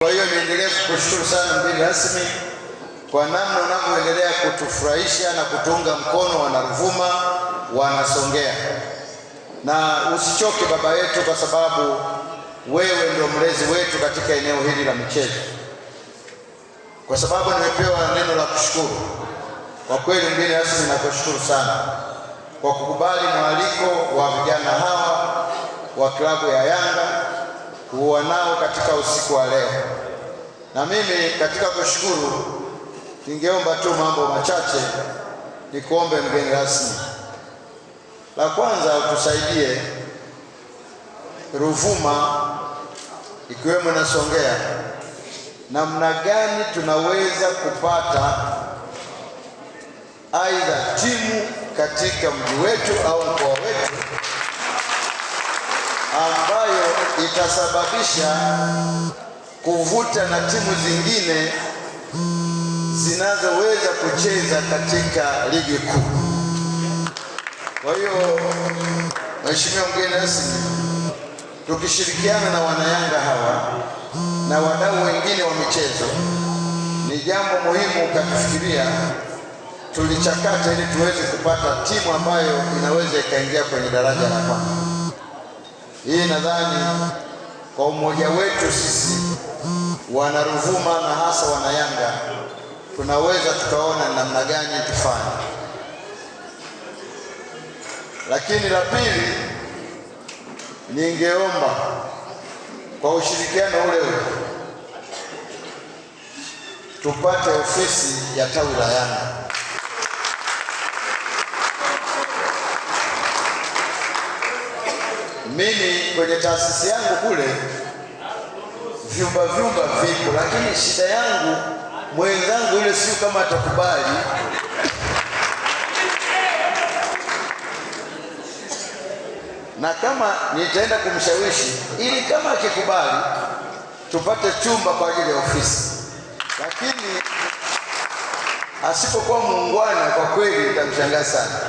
Kwa hiyo niendelee kukushukuru sana mgeni rasmi kwa namna unavyoendelea kutufurahisha na kutunga mkono wana Ruvuma, wana Songea. Na usichoke baba yetu, kwa sababu wewe ndio mlezi wetu katika eneo hili la michezo. Kwa sababu nimepewa neno la kushukuru. Kwa kweli mgeni rasmi, nakushukuru sana kwa kukubali mwaliko wa vijana hawa wa klabu ya Yanga kuwa nao katika usiku wa leo. Na mimi katika kushukuru ningeomba tu mambo machache nikuombe mgeni rasmi. La kwanza, utusaidie Ruvuma ikiwemo na Songea, namna gani tunaweza kupata aidha timu katika mji wetu au mkoa wetu ambayo itasababisha kuvuta na timu zingine zinazoweza kucheza katika ligi kuu. Kwa hiyo Mheshimiwa mgeni rasmi, tukishirikiana na wanayanga hawa na wadau wengine wa michezo, ni jambo muhimu ukatufikiria tulichakata ili tuweze kupata timu ambayo inaweza ikaingia kwenye daraja la kwanza. Hii nadhani kwa umoja wetu sisi wana Ruvuma na hasa wana Yanga tunaweza tukaona namna gani tufanye. Lakini la pili, ningeomba kwa ushirikiano ule tupate ofisi ya tawi la Yanga. Mimi kwenye taasisi yangu kule vyumba vipo, lakini shida yangu mwenzangu yule sio kama atakubali. Na kama nitaenda kumshawishi ili kama akikubali tupate chumba kwa ajili ya ofisi, lakini asipokuwa muungwana, kwa kweli nitamshangaa sana.